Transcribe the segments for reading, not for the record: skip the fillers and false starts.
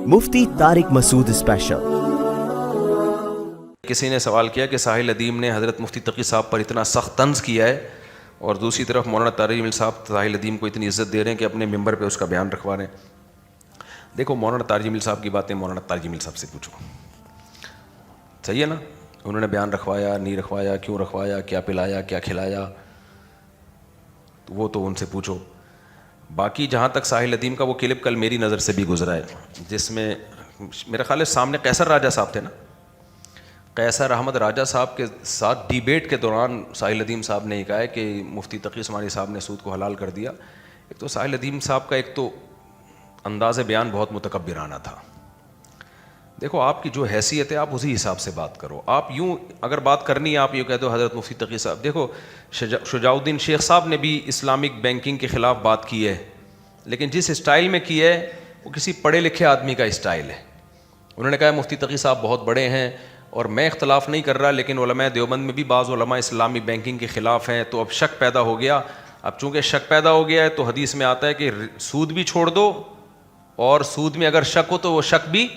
مفتی طارق مسعود special. کسی نے سوال کیا کہ ساحل ادیم نے حضرت مفتی تقی صاحب پر اتنا سخت طنز کیا ہے اور دوسری طرف مولانا طارق جمیل صاحب ساحل ادیم کو اتنی عزت دے رہے ہیں کہ اپنے ممبر پہ اس کا بیان رکھوا رہے ہیں۔ دیکھو، مولانا طارق جمیل صاحب کی باتیں مولانا طارق جمیل صاحب سے پوچھو، صحیح ہے نا؟ انہوں نے بیان رکھوایا نہیں رکھوایا، کیوں رکھوایا، کیا پلایا کیا کھلایا، وہ تو ان سے پوچھو۔ باقی جہاں تک ساحل ادیم کا وہ کلپ کل میری نظر سے بھی گزرا ہے، جس میں میرا خیال ہے سامنے قیصر راجہ صاحب تھے نا، قیصر احمد راجہ صاحب کے ساتھ ڈیبیٹ کے دوران ساحل ادیم صاحب نے یہ کہا ہے کہ مفتی تقی عثمانی صاحب نے سود کو حلال کر دیا۔ ایک تو ساحل ادیم صاحب کا ایک تو انداز بیان بہت متکبرانہ تھا۔ دیکھو، آپ کی جو حیثیت ہے آپ اسی حساب سے بات کرو۔ آپ یوں اگر بات کرنی ہے آپ یوں کہہ دو حضرت مفتی تقی صاحب۔ دیکھو، شجاع الدین شیخ صاحب نے بھی اسلامک بینکنگ کے خلاف بات کی ہے، لیکن جس اسٹائل میں کی ہے وہ کسی پڑھے لکھے آدمی کا اسٹائل ہے۔ انہوں نے کہا مفتی تقی صاحب بہت بڑے ہیں اور میں اختلاف نہیں کر رہا، لیکن علماء دیوبند میں بھی بعض علماء اسلامی بینکنگ کے خلاف ہیں، تو اب شک پیدا ہو گیا۔ اب چونکہ شک پیدا ہو گیا ہے تو حدیث میں آتا ہے کہ سود بھی چھوڑ دو، اور سود میں اگر شک ہو تو وہ شک بھی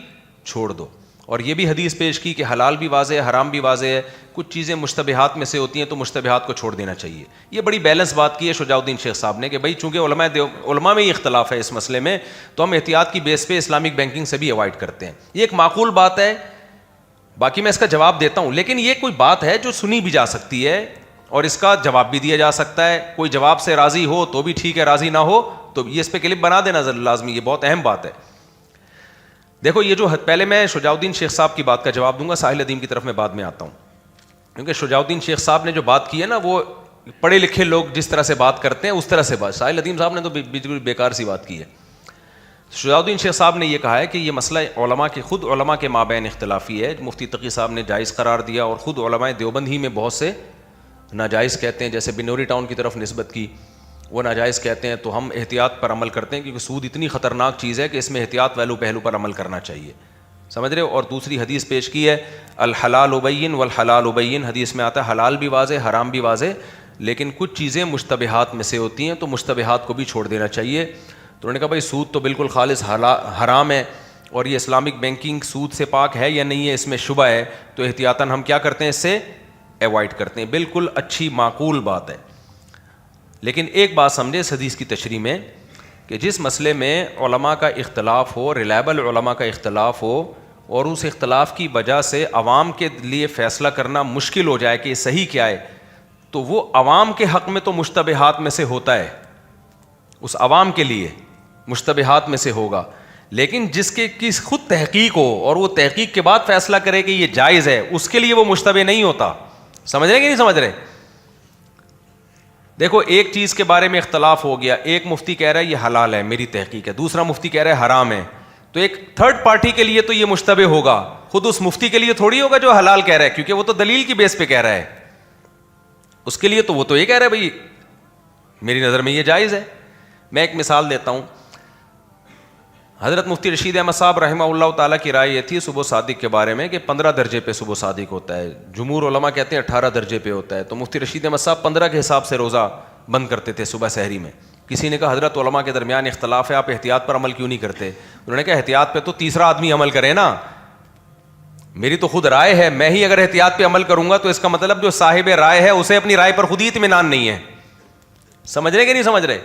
چھوڑ دو۔ اور یہ بھی حدیث پیش کی کہ حلال بھی واضح ہے، حرام بھی واضح ہے، کچھ چیزیں مشتبہات میں سے ہوتی ہیں تو مشتبہات کو چھوڑ دینا چاہیے۔ یہ بڑی بیلنس بات کی ہے شجاع الدین شیخ صاحب نے کہ بھائی چونکہ علماء میں ہی اختلاف ہے اس مسئلے میں، تو ہم احتیاط کی بیس پہ اسلامک بینکنگ سے بھی اوائڈ کرتے ہیں۔ یہ ایک معقول بات ہے، باقی میں اس کا جواب دیتا ہوں، لیکن یہ کوئی بات ہے جو سنی بھی جا سکتی ہے اور اس کا جواب بھی دیا جا سکتا ہے۔ کوئی جواب سے راضی ہو تو بھی ٹھیک ہے، راضی نہ ہو تو یہ اس پہ کلپ بنا دینا لازمی، یہ بہت اہم بات ہے۔ دیکھو، یہ جو پہلے میں شجاع الدین شیخ صاحب کی بات کا جواب دوں گا، ساحل ادیم کی طرف میں بعد میں آتا ہوں، کیونکہ شجاع الدین شیخ صاحب نے جو بات کی ہے نا، وہ پڑھے لکھے لوگ جس طرح سے بات کرتے ہیں اس طرح سے بات، ساحل ادیم صاحب نے تو بالکل بیکار سی بات کی ہے۔ شجاع الدین شیخ صاحب نے یہ کہا ہے کہ یہ مسئلہ خود علماء کے مابین اختلافی ہے۔ مفتی تقی صاحب نے جائز قرار دیا اور خود علماء دیوبند ہی میں بہت سے ناجائز کہتے ہیں، جیسے بنوری ٹاؤن کی طرف نسبت کی، وہ ناجائز کہتے ہیں۔ تو ہم احتیاط پر عمل کرتے ہیں کیونکہ سود اتنی خطرناک چیز ہے کہ اس میں احتیاط پہلو پر عمل کرنا چاہیے، سمجھ رہے ہو؟ اور دوسری حدیث پیش کی ہے الحلال بین والحلال بین، حدیث میں آتا ہے حلال بھی واضح حرام بھی واضح، لیکن کچھ چیزیں مشتبہات میں سے ہوتی ہیں تو مشتبہات کو بھی چھوڑ دینا چاہیے۔ تو انہوں نے کہا بھائی سود تو بالکل خالص حرام ہے، اور یہ اسلامک بینکنگ سود سے پاک ہے یا نہیں ہے اس میں شبہ ہے، تو احتیاطاً ہم کیا کرتے ہیں، اس سے ایوائڈ کرتے ہیں۔ بالکل اچھی معقول بات ہے، لیکن ایک بات سمجھے اس حدیث کی تشریح میں کہ جس مسئلے میں علماء کا اختلاف ہو، ریلائبل علماء کا اختلاف ہو، اور اس اختلاف کی وجہ سے عوام کے لیے فیصلہ کرنا مشکل ہو جائے کہ یہ صحیح کیا ہے، تو وہ عوام کے حق میں تو مشتبہات میں سے ہوتا ہے، اس عوام کے لیے مشتبہات میں سے ہوگا، لیکن جس کی خود تحقیق ہو اور وہ تحقیق کے بعد فیصلہ کرے کہ یہ جائز ہے، اس کے لیے وہ مشتبہ نہیں ہوتا۔ سمجھ رہے کہ نہیں سمجھ رہے؟ دیکھو، ایک چیز کے بارے میں اختلاف ہو گیا، ایک مفتی کہہ رہا ہے یہ حلال ہے، میری تحقیق ہے، دوسرا مفتی کہہ رہا ہے حرام ہے، تو ایک تھرڈ پارٹی کے لیے تو یہ مشتبہ ہوگا، خود اس مفتی کے لیے تھوڑی ہوگا جو حلال کہہ رہا ہے، کیونکہ وہ تو دلیل کی بیس پہ کہہ رہا ہے، اس کے لیے تو وہ تو یہ کہہ رہا ہے بھائی میری نظر میں یہ جائز ہے۔ میں ایک مثال دیتا ہوں، حضرت مفتی رشید احمد صاحب رحمہ اللہ تعالیٰ کی رائے یہ تھی صبح صادق کے بارے میں کہ 15 درجے پہ صبح صادق ہوتا ہے، جمہور علماء کہتے ہیں 18 درجے پہ ہوتا ہے، تو مفتی رشید احمد صاحب 15 کے حساب سے روزہ بند کرتے تھے صبح سحری میں۔ کسی نے کہا حضرت علماء کے درمیان اختلاف ہے، آپ احتیاط پر عمل کیوں نہیں کرتے؟ انہوں نے کہا احتیاط پہ تو تیسرا آدمی عمل کرے نا، میری تو خود رائے ہے، میں ہی اگر احتیاط پہ عمل کروں گا تو اس کا مطلب جو صاحب رائے ہے اسے اپنی رائے پر خود ہی اطمینان نہیں ہے۔ سمجھ رہے کہ نہیں سمجھ رہے؟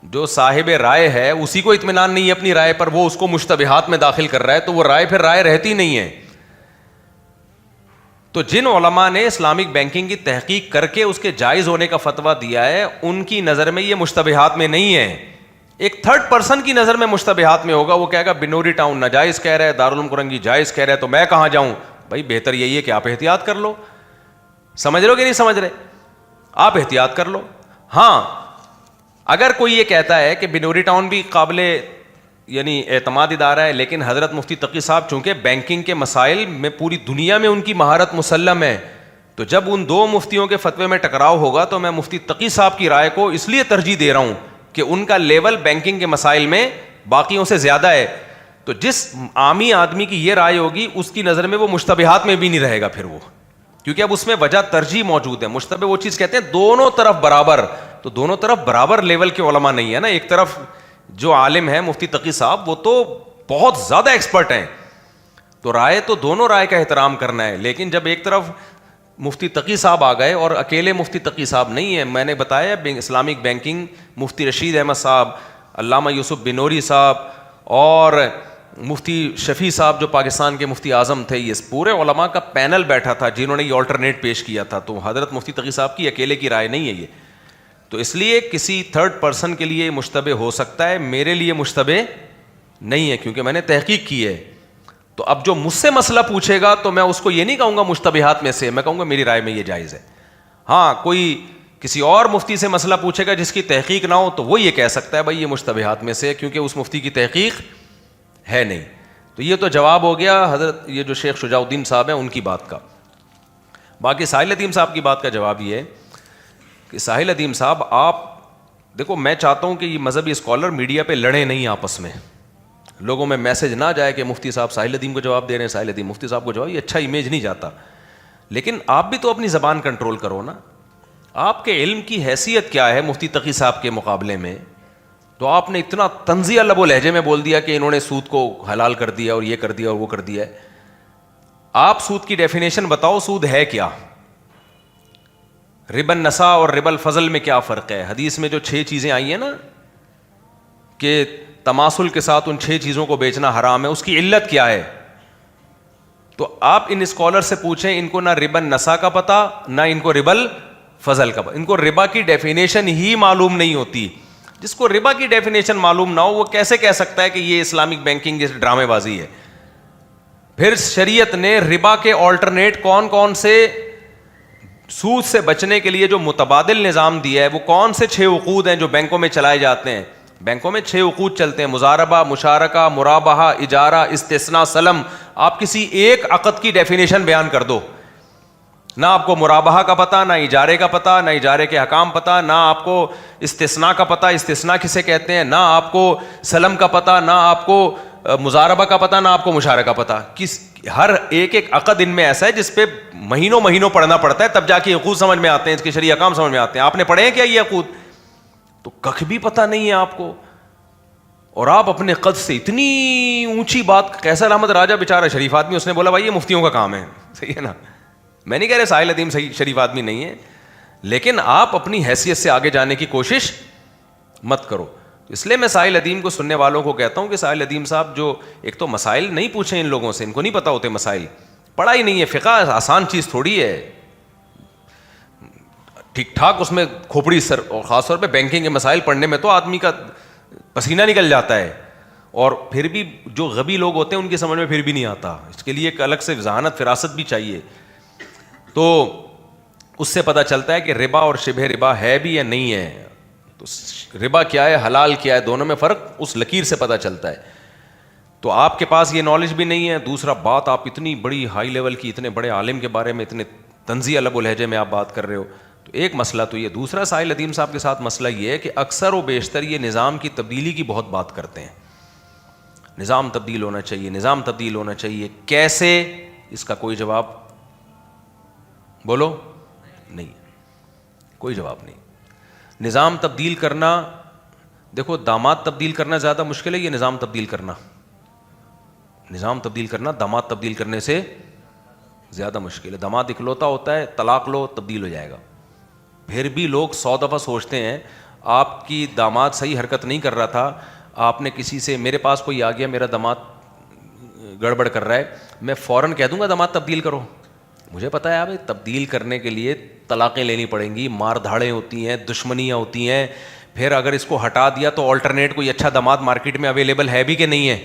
جو صاحب رائے ہے اسی کو اطمینان نہیں ہے اپنی رائے پر، وہ اس کو مشتبہات میں داخل کر رہا ہے، تو وہ رائے پھر رائے رہتی نہیں ہے۔ تو جن علماء نے اسلامک بینکنگ کی تحقیق کر کے اس کے جائز ہونے کا فتویٰ دیا ہے، ان کی نظر میں یہ مشتبہات میں نہیں ہے۔ ایک تھرڈ پرسن کی نظر میں مشتبہات میں ہوگا، وہ کہے گا بنوری ٹاؤن ناجائز کہہ رہا ہے، دارالعلوم کرنگی جائز کہہ رہا ہے، تو میں کہاں جاؤں؟ بھائی بہتر یہی ہے کہ آپ احتیاط کر لو۔ سمجھ رہے ہو کہ نہیں سمجھ رہے؟ آپ احتیاط کر لو۔ ہاں، اگر کوئی یہ کہتا ہے کہ بنوری ٹاؤن بھی قابل یعنی اعتماد ادارہ ہے، لیکن حضرت مفتی تقی صاحب چونکہ بینکنگ کے مسائل میں پوری دنیا میں ان کی مہارت مسلم ہے، تو جب ان دو مفتیوں کے فتوے میں ٹکراؤ ہوگا تو میں مفتی تقی صاحب کی رائے کو اس لیے ترجیح دے رہا ہوں کہ ان کا لیول بینکنگ کے مسائل میں باقیوں سے زیادہ ہے۔ تو جس عامی آدمی کی یہ رائے ہوگی اس کی نظر میں وہ مشتبہات میں بھی نہیں رہے گا پھر وہ، کیونکہ اب اس میں وجہ ترجیح موجود ہے۔ مشتبہ وہ چیز کہتے ہیں دونوں طرف برابر، تو دونوں طرف برابر لیول کے علماء نہیں ہے نا۔ ایک طرف جو عالم ہے مفتی تقی صاحب وہ تو بہت زیادہ ایکسپرٹ ہیں. تو رائے تو دونوں رائے کا احترام کرنا ہے, لیکن جب ایک طرف مفتی تقی صاحب آ گئے, اور اکیلے مفتی تقی صاحب نہیں ہیں, میں نے بتایا اسلامک بینکنگ مفتی رشید احمد صاحب, علامہ یوسف بنوری صاحب اور مفتی شفیع صاحب جو پاکستان کے مفتی اعظم تھے, یہ پورے علماء کا پینل بیٹھا تھا جنہوں نے یہ آلٹرنیٹ پیش کیا تھا. تو حضرت مفتی تقی صاحب کی اکیلے کی رائے نہیں ہے یہ. تو اس لیے کسی تھرڈ پرسن کے لیے مشتبہ ہو سکتا ہے, میرے لیے مشتبہ نہیں ہے کیونکہ میں نے تحقیق کی ہے. تو اب جو مجھ سے مسئلہ پوچھے گا تو میں اس کو یہ نہیں کہوں گا مشتبہات میں سے, میں کہوں گا میری رائے میں یہ جائز ہے. ہاں کوئی کسی اور مفتی سے مسئلہ پوچھے گا جس کی تحقیق نہ ہو تو وہ یہ کہہ سکتا ہے بھائی یہ مشتبہات میں سے, کیونکہ اس مفتی کی تحقیق ہے نہیں. تو یہ تو جواب ہو گیا حضرت یہ جو شیخ شجاع الدین صاحب ہیں ان کی بات کا. باقی ساحل ادیم صاحب کی بات کا جواب یہ ہے کہ ساحل ادیم صاحب آپ دیکھو, میں چاہتا ہوں کہ یہ مذہبی اسکالر میڈیا پہ لڑیں نہیں آپس میں, لوگوں میں میسج نہ جائے کہ مفتی صاحب ساحل ادیم کو جواب دے رہے ہیں, ساحل ادیم مفتی صاحب کو جواب, یہ اچھا امیج نہیں جاتا. لیکن آپ بھی تو اپنی زبان کنٹرول کرو نا. آپ کے علم کی حیثیت کیا ہے مفتی تقی صاحب کے مقابلے میں؟ تو آپ نے اتنا طنزیہ لب و لہجے میں بول دیا کہ انہوں نے سود کو حلال کر دیا اور یہ کر دیا اور وہ کر دیا ہے. آپ سود کی ڈیفینیشن بتاؤ, سود ہے کیا؟ ربا النساء اور ربا الفضل میں کیا فرق ہے؟ حدیث میں جو 6 چیزیں آئی ہیں نا کہ تماثل کے ساتھ ان 6 چیزوں کو بیچنا حرام ہے, اس کی علت کیا ہے؟ تو آپ ان اسکالر سے پوچھیں, ان کو نہ ربا النساء کا پتہ نہ ان کو ربا الفضل کا پتہ, ان کو ربا کی ڈیفینیشن ہی معلوم نہیں ہوتی. جس کو ربا کی ڈیفینیشن معلوم نہ ہو وہ کیسے کہہ سکتا ہے کہ یہ اسلامک بینکنگ جیسے ڈرامے بازی ہے؟ پھر شریعت نے ربا کے آلٹرنیٹ کون کون سے, سود سے بچنے کے لیے جو متبادل نظام دیا ہے وہ کون سے 6 عقود ہیں جو بینکوں میں چلائے جاتے ہیں؟ بینکوں میں 6 عقود چلتے ہیں, مضاربہ, مشارکہ, مرابحہ, اجارہ, استثناء, سلم. آپ کسی ایک عقد کی ڈیفینیشن بیان کر دو, نہ آپ کو مرابحہ کا پتہ, نہ اجارے کا پتہ, نہ اجارے کے حکام پتہ, نہ آپ کو استثناء کا پتہ, استثناء کسے کہتے ہیں, نہ آپ کو سلم کا پتہ, نہ آپ کو مضاربہ کا پتہ, نہ آپ کو مشارکہ کا پتہ. ہر ایک عقد ان میں ایسا ہے جس پہ مہینوں پڑھنا پڑتا ہے, تب جا کے عقود سمجھ میں آتے ہیں, اس کے شرعی احکام سمجھ میں آتے ہیں. آپ نے پڑھے ہیں کیا یہ عقود؟ تو کخ بھی پتہ نہیں ہے آپ کو, اور آپ اپنے قد سے اتنی اونچی بات. قیصر احمد راجہ بیچارہ شریف آدمی, اس نے بولا بھائی یہ مفتیوں کا کام ہے. صحیح ہے نا, میں نہیں کہہ رہا ساحل ادیم صحیح شریف آدمی نہیں ہے, لیکن آپ اپنی حیثیت سے آگے جانے کی کوشش مت کرو. اس لیے میں ساحل ادیم کو سننے والوں کو کہتا ہوں کہ ساحل ادیم صاحب جو ایک تو مسائل نہیں پوچھیں ان لوگوں سے, ان کو نہیں پتہ ہوتے مسائل, پڑھا ہی نہیں ہے. فقہ آسان چیز تھوڑی ہے, ٹھیک ٹھاک اس میں کھوپڑی سر, اور خاص طور پہ بینکنگ کے مسائل پڑھنے میں تو آدمی کا پسینہ نکل جاتا ہے, اور پھر بھی جو غبی لوگ ہوتے ہیں ان کی سمجھ میں پھر بھی نہیں آتا. اس کے لیے ایک الگ سے ذہانت فراست بھی چاہیے. تو اس سے پتہ چلتا ہے کہ ربا اور شبہ ربا ہے بھی یا نہیں ہے. تو ربا کیا ہے, حلال کیا ہے, دونوں میں فرق اس لکیر سے پتہ چلتا ہے. تو آپ کے پاس یہ نالج بھی نہیں ہے. دوسرا بات, آپ اتنی بڑی ہائی لیول کی, اتنے بڑے عالم کے بارے میں اتنے طنزیہ لب و لہجے میں آپ بات کر رہے ہو. تو ایک مسئلہ تو یہ. دوسرا ساحل ادیم صاحب کے ساتھ مسئلہ یہ ہے کہ اکثر و بیشتر یہ نظام کی تبدیلی کی بہت بات کرتے ہیں. نظام تبدیل ہونا چاہیے, نظام تبدیل ہونا چاہیے. کیسے؟ اس کا کوئی جواب بولو نہیں, کوئی جواب نہیں. نظام تبدیل کرنا, دیکھو داماد تبدیل کرنا زیادہ مشکل ہے یہ نظام تبدیل کرنا. نظام تبدیل کرنا داماد تبدیل کرنے سے زیادہ مشکل ہے. داماد اکلوتا ہوتا ہے, طلاق لو تبدیل ہو جائے گا. پھر بھی لوگ 100 دفعہ سوچتے ہیں آپ کی داماد صحیح حرکت نہیں کر رہا تھا, آپ نے کسی سے, میرے پاس کوئی آ گیا میرا داماد گڑبڑ کر رہا ہے, میں فوراً کہہ دوں گا داماد تبدیل کرو. مجھے پتہ ہے آپ تبدیل کرنے کے لیے طلاقیں لینی پڑیں گی, مار دھاڑیں ہوتی ہیں, دشمنیاں ہوتی ہیں. پھر اگر اس کو ہٹا دیا تو آلٹرنیٹ کوئی اچھا داماد مارکیٹ میں اویلیبل ہے بھی کہ نہیں ہے.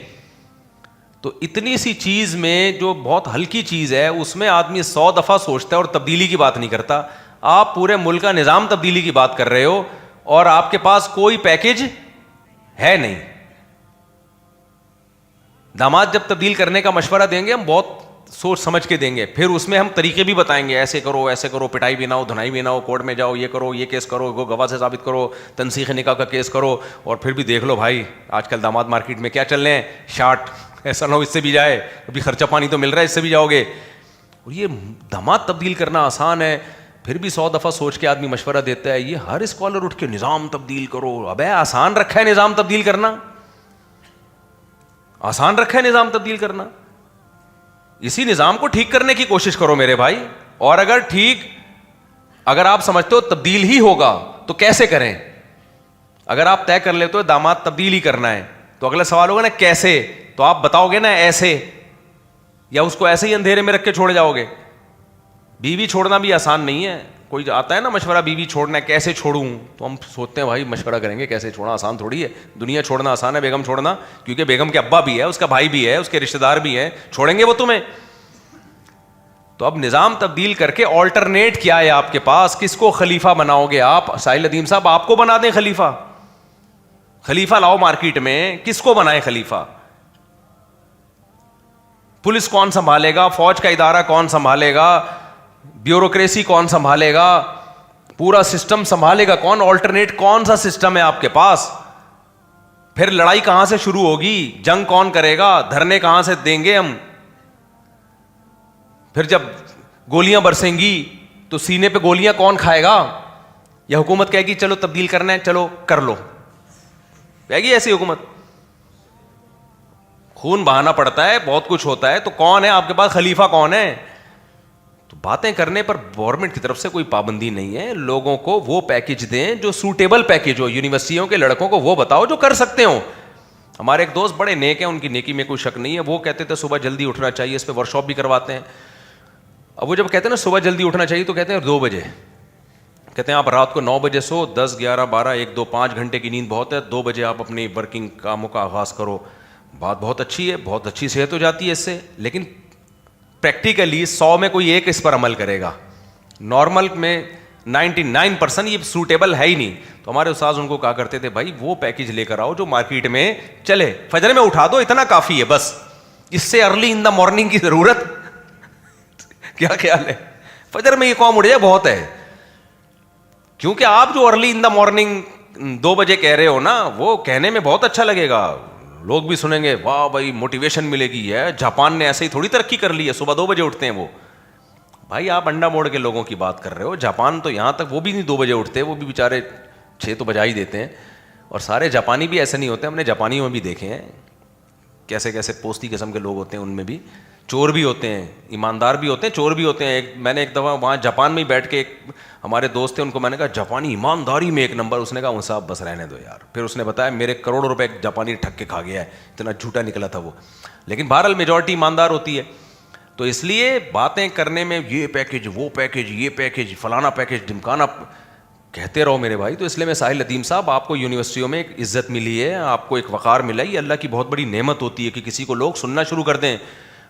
تو اتنی سی چیز میں جو بہت ہلکی چیز ہے اس میں آدمی 100 دفعہ سوچتا ہے اور تبدیلی کی بات نہیں کرتا. آپ پورے ملک کا نظام تبدیلی کی بات کر رہے ہو اور آپ کے پاس کوئی پیکج ہے نہیں. داماد جب تبدیل کرنے کا مشورہ دیں گے ہم بہت سوچ سمجھ کے دیں گے, پھر اس میں ہم طریقے بھی بتائیں گے, ایسے کرو ایسے کرو, پٹائی بھی نہ ہو, دھنائی بھی نہ ہو, کورٹ میں جاؤ, یہ کرو, یہ کیس کرو, وہ گواہ سے ثابت کرو, تنسیخ نکاح کا کیس کرو. اور پھر بھی دیکھ لو بھائی آج کل داماد مارکیٹ میں کیا چل رہے ہیں, شارٹ, ایسا نہ ہو اس سے بھی جائے, ابھی خرچہ پانی تو مل رہا ہے اس سے بھی جاؤ گے. اور یہ داماد تبدیل کرنا آسان ہے, پھر بھی 100 دفعہ سوچ کے آدمی مشورہ دیتا ہے. یہ ہر اسکالر اٹھ کے نظام تبدیل کرو, ابے آسان رکھا ہے نظام تبدیل کرنا, آسان رکھا ہے نظام تبدیل کرنا. اسی نظام کو ٹھیک کرنے کی کوشش کرو میرے بھائی. اور اگر آپ سمجھتے ہو تبدیل ہی ہوگا تو کیسے کریں. اگر آپ طے کر لیتے ہو داماد تبدیل ہی کرنا ہے تو اگلا سوال ہوگا نا کیسے, تو آپ بتاؤ گے نا ایسے, یا اس کو ایسے ہی اندھیرے میں رکھ کے چھوڑ جاؤ گے. بیوی چھوڑنا بھی آسان نہیں ہے. کوئی آتا ہے نا مشورہ بیوی چھوڑنا ہے, کیسے چھوڑوں, تو ہم سوچتے ہیں بھائی مشورہ کریں گے کیسے چھوڑنا, آسان تھوڑی ہے. دنیا چھوڑنا آسان ہے, بیگم چھوڑنا, کیونکہ بیگم کے ابا بھی ہے, اس کا بھائی بھی ہے, اس کے رشتہ دار بھی ہیں, چھوڑیں گے وہ تمہیں. تو اب نظام تبدیل کر کے آلٹرنیٹ کیا ہے آپ کے پاس, کس کو خلیفہ بناؤ گے آپ؟ ساحل ندیم صاحب آپ کو بنا دیں خلیفہ. خلیفہ لاؤ مارکیٹ میں, کس کو بنائے خلیفہ؟ پولیس کون سنبھالے گا, فوج کا ادارہ کون سنبھالے گا, بیوروکریسی کون سنبھالے گا, پورا سسٹم سنبھالے گا کون؟ آلٹرنیٹ کون سا سسٹم ہے آپ کے پاس؟ پھر لڑائی کہاں سے شروع ہوگی, جنگ کون کرے گا, دھرنے کہاں سے دیں گے ہم؟ پھر جب گولیاں برسیں گی تو سینے پہ گولیاں کون کھائے گا؟ یا حکومت کہے گی چلو تبدیل کرنا ہے, چلو کر لو, کہے گی ایسی حکومت؟ خون بہانا پڑتا ہے, بہت کچھ ہوتا ہے, تو کون ہے آپ کے پاس خلیفہ, کون ہے؟ تو باتیں کرنے پر گورنمنٹ کی طرف سے کوئی پابندی نہیں ہے. لوگوں کو وہ پیکج دیں جو سوٹیبل پیکج ہو. یونیورسٹیوں کے لڑکوں کو وہ بتاؤ جو کر سکتے ہو. ہمارے ایک دوست بڑے نیک ہیں, ان کی نیکی میں کوئی شک نہیں ہے, وہ کہتے تھے صبح جلدی اٹھنا چاہیے, اس پہ ورک شاپ بھی کرواتے ہیں. اب وہ جب کہتے ہیں نا صبح جلدی اٹھنا چاہیے تو کہتے ہیں 2 بجے, کہتے ہیں آپ رات کو 9 بجے سو, 10, 11, 12, 1, 2, 5 گھنٹے کی نیند بہت ہے, 2 بجے آپ اپنی ورکنگ کاموں کا آغاز کرو. بات بہت اچھی ہے, بہت اچھی صحت ہو جاتی ہے اس سے, لیکن پریکٹیکلی 100 میں کوئی ایک اس پر عمل کرے گا. نارمل میں 99% یہ سوٹیبل ہے ہی نہیں. تو ہمارے استاذ ان کو کہا کرتے تھے بھائی وہ پیکج لے کر آؤ جو مارکیٹ میں چلے, فجر میں اٹھا دو, اتنا کافی ہے بس, اس سے ارلی ان دا مارننگ کی ضرورت کیا خیال ہے؟ فجر میں یہ قوم اٹھ جائے بہت ہے. کیونکہ آپ جو ارلی ان دا مارننگ 2 بجے کہہ رہے ہو نا, وہ کہنے میں بہت اچھا لگے گا, لوگ بھی سنیں گے واہ بھائی موٹیویشن ملے گی. ہے جاپان نے ایسے ہی تھوڑی ترقی کر لی ہے, صبح 2 بجے اٹھتے ہیں وہ. بھائی آپ انڈا موڑ کے لوگوں کی بات کر رہے ہو. جاپان تو یہاں تک وہ بھی نہیں 2 بجے اٹھتے, وہ بھی بیچارے 6 تو بجا ہی دیتے ہیں. اور سارے جاپانی بھی ایسے نہیں ہوتے, ہم نے جاپانیوں میں بھی دیکھے ہیں کیسے کیسے پوستی قسم کے لوگ ہوتے ہیں. ان میں بھی چور بھی ہوتے ہیں, ایماندار بھی ہوتے ہیں, چور بھی ہوتے ہیں. میں نے ایک دفعہ وہاں جاپان میں ہی بیٹھ کے, ایک ہمارے دوست تھے, ان کو میں نے کہا جاپانی ایمانداری میں 1 نمبر. اس نے کہا صاحب بس رہنے دو یار. پھر اس نے بتایا میرے کروڑوں روپے ایک جاپانی ٹھگ کے کھا گیا ہے, اتنا جھوٹا نکلا تھا وہ. لیکن بہرحال میجورٹی ایماندار ہوتی ہے. تو اس لیے باتیں کرنے میں یہ پیکج, وہ پیکج, یہ پیکج, فلانا پیکج, ڈمکانا کہتے رہو میرے بھائی. تو اس لیے میں ساحل ندیم صاحب, آپ کو یونیورسٹیوں میں ایک عزت ملی ہے, آپ کو ایک وقار ملا ہے, یہ اللہ کی بہت بڑی نعمت ہوتی ہے کہ کسی کو لوگ سننا شروع کر دیں.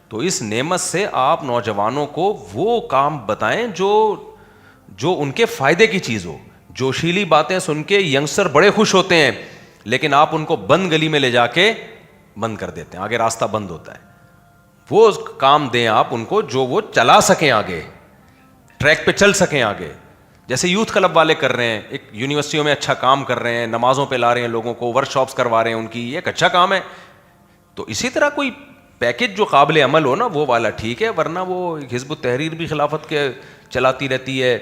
تو اس نعمت سے آپ نوجوانوں کو وہ کام بتائیں جو ان کے فائدے کی چیز ہو. جوشیلی باتیں سن کے ینگسٹر بڑے خوش ہوتے ہیں, لیکن آپ ان کو بند گلی میں لے جا کے بند کر دیتے ہیں, آگے راستہ بند ہوتا ہے. وہ کام دیں آپ ان کو جو وہ چلا سکیں, آگے ٹریک پہ چل سکیں آگے. جیسے یوتھ کلب والے کر رہے ہیں, ایک یونیورسٹیوں میں اچھا کام کر رہے ہیں, نمازوں پہ لا رہے ہیں لوگوں کو, ورک شاپس کروا رہے ہیں ان کی, یہ ایک اچھا کام ہے. تو اسی طرح کوئی پیکج جو قابل عمل ہو نا, وہ والا ٹھیک ہے. ورنہ وہ حزب التحریر بھی خلافت کے چلاتی رہتی ہے.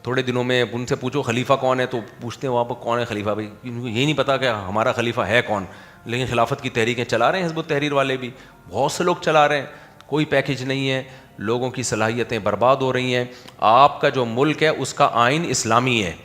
تھوڑے دنوں میں ان سے پوچھو خلیفہ کون ہے, تو پوچھتے ہیں وہاں پر کون ہے خلیفہ. بھائی یہی نہیں پتا کہ ہمارا خلیفہ ہے کون, لیکن خلافت کی تحریکیں چلا رہے ہیں حزب التحریر والے بھی, بہت سے لوگ چلا رہے ہیں. کوئی پیکج نہیں ہے, لوگوں کی صلاحیتیں برباد ہو رہی ہیں. آپ کا جو ملک ہے اس کا آئین اسلامی ہے,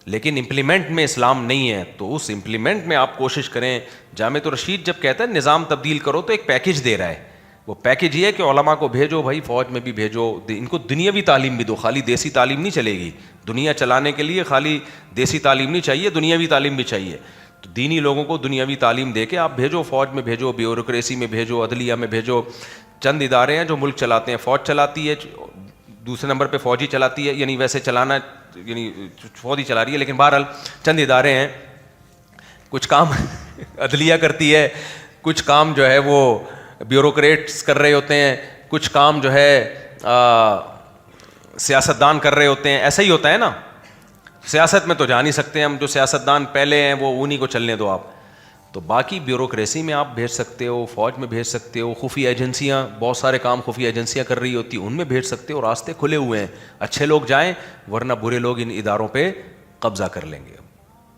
لیکن امپلیمنٹ میں اسلام نہیں ہے. تو اس امپلیمنٹ میں آپ کوشش کریں. جامعۃ الرشید جب کہتا ہے نظام تبدیل کرو, تو ایک پیکج دے رہا ہے. وہ پیکج یہ ہے کہ علماء کو بھیجو بھائی, فوج میں بھی بھیجو, ان کو دنیاوی تعلیم بھی دو, خالی دیسی تعلیم نہیں چلے گی. دنیا چلانے کے لیے خالی دیسی تعلیم نہیں چاہیے, دنیاوی تعلیم بھی چاہیے. تو دینی لوگوں کو دنیاوی تعلیم دے کے آپ بھیجو, فوج میں بھیجو, بیوروکریسی میں بھیجو, عدلیہ میں بھیجو. چند ادارے ہیں جو ملک چلاتے ہیں, فوج چلاتی ہے, دوسرے نمبر پہ فوجی چلاتی ہے, یعنی ویسے چلانا یعنی فوجی چلا رہی ہے, لیکن بہرحال چند ادارے ہیں. کچھ کام عدلیہ کرتی ہے, کچھ کام جو ہے وہ بیوروکریٹس کر رہے ہوتے ہیں, کچھ کام جو ہے سیاستدان کر رہے ہوتے ہیں. ایسا ہی ہوتا ہے نا, سیاست میں تو جا نہیں سکتے ہم, جو سیاستدان پہلے ہیں وہ انہی کو چلنے دو آپ. تو باقی بیوروکریسی میں آپ بھیج سکتے ہو, فوج میں بھیج سکتے ہو, خفیہ ایجنسیاں, بہت سارے کام خفیہ ایجنسیاں کر رہی ہوتی ہیں, ان میں بھیج سکتے ہو. راستے کھلے ہوئے ہیں, اچھے لوگ جائیں, ورنہ برے لوگ ان اداروں پہ قبضہ کر لیں گے.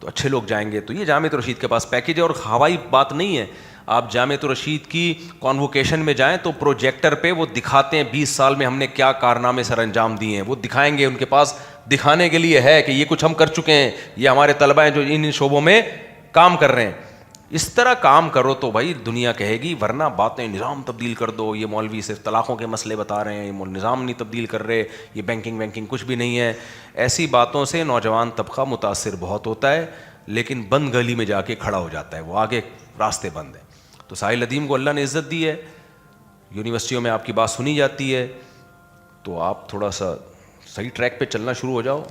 تو اچھے لوگ جائیں گے. تو یہ جامعۃ الرشید کے پاس پیکج ہے, اور ہوائی بات نہیں ہے. آپ جامعۃ الرشید کی کانووکیشن میں جائیں تو پروجیکٹر پہ وہ دکھاتے ہیں 20 سال میں ہم نے کیا کارنامے سر انجام دیے ہیں, وہ دکھائیں گے, ان کے پاس دکھانے کے لیے ہے کہ یہ کچھ ہم کر چکے ہیں, یہ ہمارے طلبہ ہیں جو ان شعبوں میں کام کر رہے ہیں. اس طرح کام کرو تو بھائی دنیا کہے گی, ورنہ باتیں نظام تبدیل کر دو, یہ مولوی صرف طلاقوں کے مسئلے بتا رہے ہیں, یہ نظام نہیں تبدیل کر رہے, یہ بینکنگ کچھ بھی نہیں ہے. ایسی باتوں سے نوجوان طبقہ متاثر بہت ہوتا ہے, لیکن بند گلی میں جا کے کھڑا ہو جاتا ہے, وہ آگے راستے بند ہیں. تو ساحل ادیم کو اللہ نے عزت دی ہے, یونیورسٹیوں میں آپ کی بات سنی جاتی ہے, تو آپ تھوڑا سا صحیح ٹریک پہ چلنا شروع ہو جاؤ,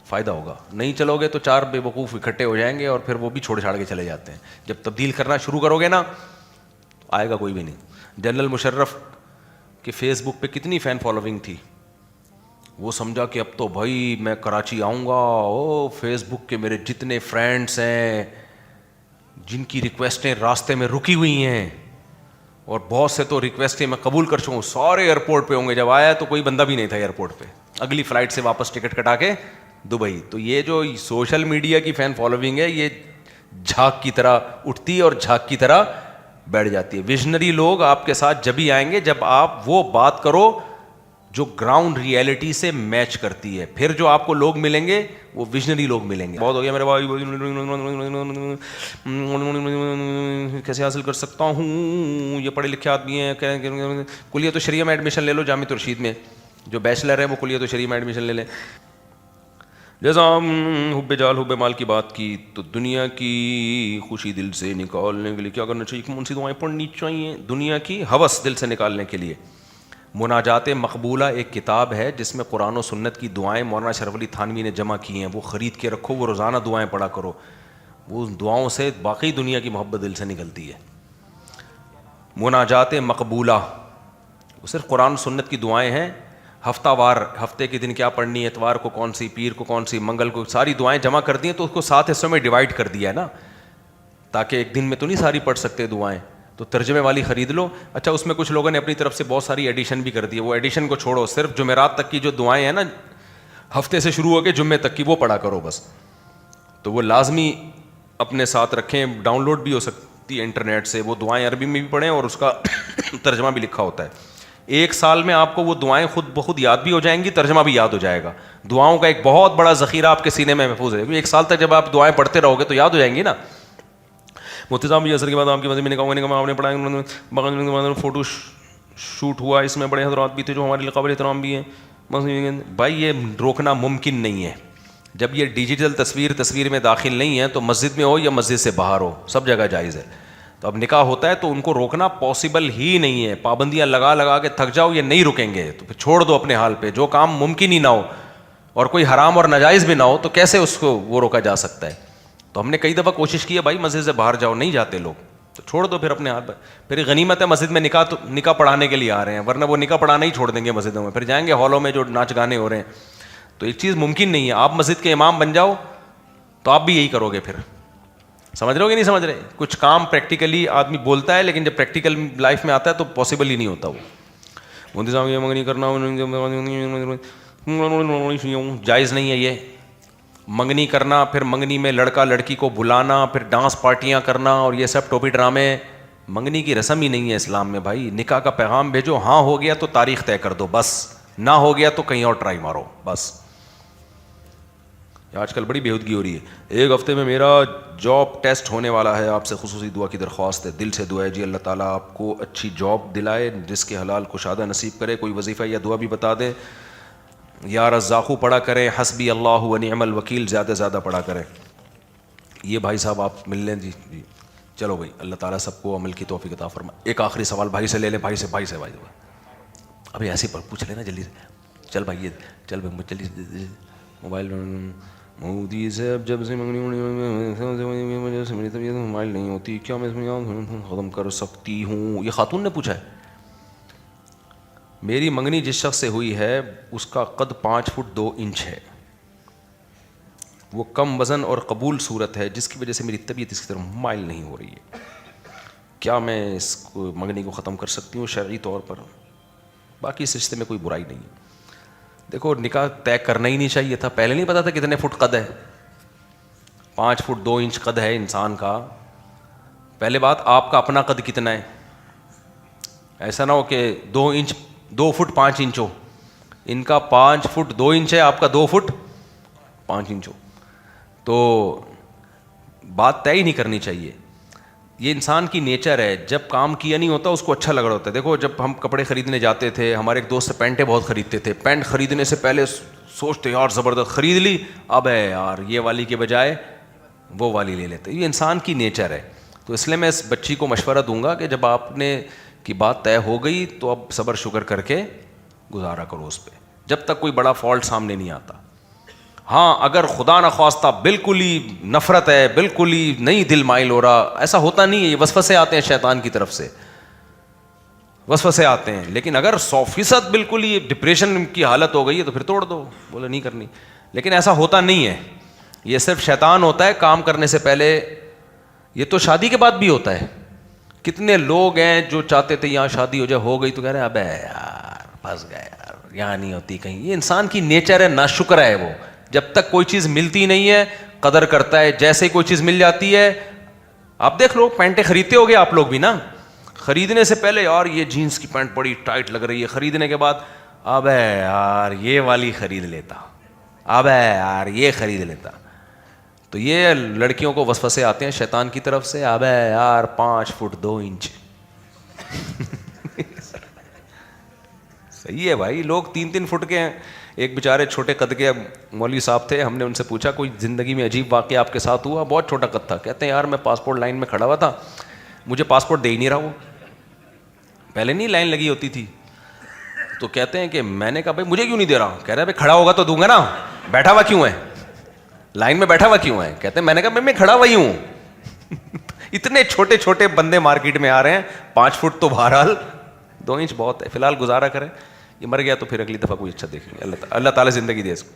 فائدہ ہوگا. نہیں چلو گے تو 4 بے وقوف اکٹھے ہو جائیں گے اور پھر وہ بھی چھوڑ چھاڑ کے چلے جاتے ہیں. جب تبدیل کرنا شروع کرو گے نا, آئے گا کوئی بھی نہیں. جنرل مشرف کے فیس بک پہ کتنی فین فالوئنگ تھی, وہ سمجھا کہ اب تو بھائی میں کراچی آؤں گا, او فیس بک کے میرے جتنے فرینڈس ہیں جن کی ریکویسٹیں راستے میں رکی ہوئی ہیں, اور بہت سے تو ریکویسٹیں میں قبول کر چکا ہوں, سارے ایئرپورٹ پہ ہوں گے. جب آیا تو کوئی بندہ بھی نہیں تھا ایئرپورٹ پہ, اگلی فلائٹ سے واپس ٹکٹ کٹا کے دبئی. تو یہ جو سوشل میڈیا کی فین فالوئنگ ہے, یہ جھاگ کی طرح اٹھتی ہے اور جھاگ کی طرح بیٹھ جاتی ہے. ویژنری لوگ آپ کے ساتھ جبھی آئیں گے جب آپ وہ بات کرو جو گراؤنڈ ریئلٹی سے میچ کرتی ہے. پھر جو آپ کو لوگ ملیں گے وہ ویژنری لوگ ملیں گے. بہت ہو گیا میرے بھائی, کیسے حاصل کر سکتا ہوں, یہ پڑھے لکھے آدمی ہیں, کلیت الشریعہ میں ایڈمیشن لے لو, جامعۃ الرشید میں جو بیچلر ہے وہ کلیت الشریعہ میں ایڈمیشن لے لیں. جیسا حب جال حب مال کی بات کی, تو دنیا کی خوشی دل سے نکالنے کے لیے کیا کرنا چاہیے, کون سی دعائیں پڑھنی چاہیے؟ دنیا کی ہوس دل سے نکالنے کے لیے مناجات مقبولہ ایک کتاب ہے جس میں قرآن و سنت کی دعائیں مولانا شرف علی تھانوی نے جمع کی ہیں, وہ خرید کے رکھو, وہ روزانہ دعائیں پڑھا کرو, وہ دعاؤں سے باقی دنیا کی محبت دل سے نکلتی ہے. مناجات مقبولہ وہ صرف قرآن و سنت کی دعائیں ہیں, ہفتہ وار, ہفتے کے دن کیا پڑھنی ہے, اتوار کو کون سی, پیر کو کون سی, منگل کو, ساری دعائیں جمع کر دی ہیں. تو اس کو 7 حصوں میں ڈیوائڈ کر دیا ہے نا, تاکہ ایک دن میں تو نہیں ساری پڑھ سکتے دعائیں, تو ترجمے والی خرید لو. اچھا, اس میں کچھ لوگوں نے اپنی طرف سے بہت ساری ایڈیشن بھی کر دی ہے, وہ ایڈیشن کو چھوڑو, صرف جمعرات تک کی جو دعائیں ہیں نا, ہفتے سے شروع ہو کے جمعے تک کی, وہ پڑھا کرو بس. تو وہ لازمی اپنے ساتھ رکھیں, ڈاؤن لوڈ بھی ہو سکتی ہے انٹرنیٹ سے, وہ دعائیں عربی میں بھی پڑھیں اور اس کا ترجمہ بھی لکھا ہوتا ہے. 1 سال میں آپ کو وہ دعائیں خود بخود یاد بھی ہو جائیں گی, ترجمہ بھی یاد ہو جائے گا. دعاؤں کا ایک بہت بڑا ذخیرہ آپ کے سینے میں محفوظ ہے, 1 سال تک جب آپ دعائیں پڑھتے رہو گے تو یاد ہو جائیں گی نا. مفتی صاحب یہ اثر کے بعد آپ کی مسجد میں نے کہا آپ نے پڑھا, فوٹو شوٹ ہوا, اس میں بڑے حضرات بھی تھے جو ہمارے قابل احترام بھی ہیں. بھائی یہ روکنا ممکن نہیں ہے. جب یہ ڈیجیٹل تصویر میں داخل نہیں ہے تو مسجد میں ہو یا مسجد سے باہر ہو, سب جگہ جائز ہے. تو اب نکاح ہوتا ہے تو ان کو روکنا پاسبل ہی نہیں ہے. پابندیاں لگا کے تھک جاؤ, یہ نہیں رکیں گے, تو پھر چھوڑ دو اپنے حال پہ. جو کام ممکن ہی نہ ہو اور کوئی حرام اور ناجائز بھی نہ ہو تو کیسے اس کو وہ روکا جا سکتا ہے. تو ہم نے کئی دفعہ کوشش کی ہے بھائی مسجد سے باہر جاؤ, نہیں جاتے لوگ, تو چھوڑ دو پھر اپنے ہاتھ پہ. پھر غنیمت ہے مسجد میں نکاح پڑھانے کے لیے آ رہے ہیں, ورنہ وہ نکاح پڑھانا ہی چھوڑ دیں گے مسجدوں میں, پھر جائیں گے ہالوں میں جو ناچ گانے ہو رہے ہیں. تو ایک چیز ممکن نہیں ہے, آپ مسجد کے امام بن جاؤ تو آپ بھی یہی کرو گے. پھر سمجھ رہے ہو کہ نہیں سمجھ رہے؟ کچھ کام پریکٹیکلی آدمی بولتا ہے لیکن جب پریکٹیکل لائف میں آتا ہے تو پاسبل ہی نہیں ہوتا. وہ انتظام یہ منگنی کرنا جائز نہیں ہے. یہ منگنی کرنا, پھر منگنی میں لڑکا لڑکی کو بلانا, پھر ڈانس پارٹیاں کرنا, اور یہ سب ٹوپی ڈرامے, منگنی کی رسم ہی نہیں ہے اسلام میں. بھائی نکاح کا پیغام بھیجو, ہاں ہو گیا تو تاریخ طے کر دو بس, نہ ہو گیا تو کہیں اور ٹرائی مارو بس. آج کل بڑی بےہودگی ہو رہی ہے. 1 ہفتے میں میرا جاب ٹیسٹ ہونے والا ہے, آپ سے خصوصی دعا کی درخواست ہے. دل سے دعا ہے جی, اللہ تعالیٰ آپ کو اچھی جاب دلائے, جس کے حلال کشادہ نصیب کرے. کوئی وظیفہ یا دعا بھی بتا دیں. یا رزاقو پڑھا کریں, حسبی اللہ و نعم الوکیل زیادہ سے زیادہ پڑھا کریں. یہ بھائی صاحب آپ مل لیں. جی چلو بھائی, اللہ تعالیٰ سب کو عمل کی توفیق عطا فرمائے. ایک آخری سوال بھائی سے لے لیں. بھائی سے ابھی ایسے پوچھ لینا جلدی سے. چل بھائی جلدی موبائل. مودی صاحب جب سے منگنی سے میری طبیعت مائل نہیں ہوتی, کیا میں اس میں ختم کر سکتی ہوں؟ یہ خاتون نے پوچھا ہے. میری منگنی جس شخص سے ہوئی ہے اس کا قد 5 فٹ 2 انچ ہے. وہ کم وزن اور قبول صورت ہے, جس کی وجہ سے میری طبیعت اس کی طرف مائل نہیں ہو رہی ہے. کیا میں اس کو منگنی کو ختم کر سکتی ہوں شرعی طور پر؟ باقی اس رشتے میں کوئی برائی نہیں ہے. دیکھو نکاح طے کرنا ہی نہیں چاہیے تھا. پہلے نہیں پتا تھا کتنے فٹ قد ہے؟ 5 فٹ 2 انچ قد ہے انسان کا, پہلے بات آپ کا اپنا قد کتنا ہے, ایسا نہ ہو کہ 2 فٹ 5 انچ ہو, ان کا 5 فٹ 2 انچ ہے, آپ کا 2 فٹ 5 انچ ہو, تو بات طے ہی نہیں کرنی چاہیے. یہ انسان کی نیچر ہے, جب کام کیا نہیں ہوتا اس کو اچھا لگ رہا ہوتا ہے. دیکھو جب ہم کپڑے خریدنے جاتے تھے, ہمارے ایک دوست پینٹیں بہت خریدتے تھے, پینٹ خریدنے سے پہلے سوچتے یار زبردست خرید لی, اب ہے یار یہ والی کے بجائے وہ والی لے لیتے. یہ انسان کی نیچر ہے. تو اس لیے میں اس بچی کو مشورہ دوں گا کہ جب آپ نے کی بات طے ہو گئی تو اب صبر شکر کر کے گزارا کرو اس پہ, جب تک کوئی بڑا فالٹ سامنے نہیں آتا. ہاں اگر خدا نخواستہ بالکل ہی نفرت ہے, بالکل ہی نہیں دل مائل ہو رہا, ایسا ہوتا نہیں ہے, یہ وسوسے آتے ہیں شیطان کی طرف سے, وسوسے آتے ہیں. لیکن اگر 100% بالکل ہی ڈپریشن کی حالت ہو گئی ہے تو پھر توڑ دو, بولے نہیں کرنی. لیکن ایسا ہوتا نہیں ہے, یہ صرف شیطان ہوتا ہے کام کرنے سے پہلے. یہ تو شادی کے بعد بھی ہوتا ہے. کتنے لوگ ہیں جو چاہتے تھے یہاں شادی ہو جائے, ہو گئی تو کہہ رہے ہیں ابے یار پھنس گئے یار, یہاں نہیں ہوتی کہیں. یہ انسان کی نیچر ہے, ناشکر ہے وہ. جب تک کوئی چیز ملتی نہیں ہے قدر کرتا ہے, جیسے کوئی چیز مل جاتی ہے. آپ دیکھ لو پینٹیں خریدتے ہو گے آپ لوگ بھی نا, خریدنے سے پہلے یار یہ جینس کی پینٹ بڑی ٹائٹ لگ رہی ہے, خریدنے کے بعد ابے یار یہ والی خرید لیتا, ابے یار یہ خرید لیتا. تو یہ لڑکیوں کو وسوسے آتے ہیں شیطان کی طرف سے, ابے یار 5 فٹ 2 انچ. صحیح ہے بھائی, لوگ 3 فٹ کے ہیں. ایک بیچارے چھوٹے قد کے مولوی صاحب تھے, ہم نے ان سے پوچھا کوئی زندگی میں عجیب واقعہ آپ کے ساتھ ہوا؟ بہت چھوٹا قد تھا. کہتے ہیں یار میں پاسپورٹ لائن میں کھڑا ہوا تھا, مجھے پاسپورٹ دے ہی نہیں رہا. وہ پہلے نہیں لائن لگی ہوتی تھی, تو کہتے ہیں کہ میں نے کہا بھائی مجھے کیوں نہیں دے رہا؟ کہہ رہا ہے بھائی کھڑا ہوگا تو دوں گا نا, بیٹھا ہوا کیوں ہے لائن میں, بیٹھا ہوا کیوں ہے؟ کہتے ہیں میں نے کہا میں کھڑا ہوا ہی ہوں. اتنے چھوٹے چھوٹے بندے مارکیٹ میں آ رہے ہیں, 5 فٹ تو بہرحال 2 انچ بہت ہے. فی الحال گزارا کریں, یہ مر گیا تو پھر اگلی دفعہ کوئی اچھا دیکھیں گے. اللہ تعالیٰ زندگی دے اس کو.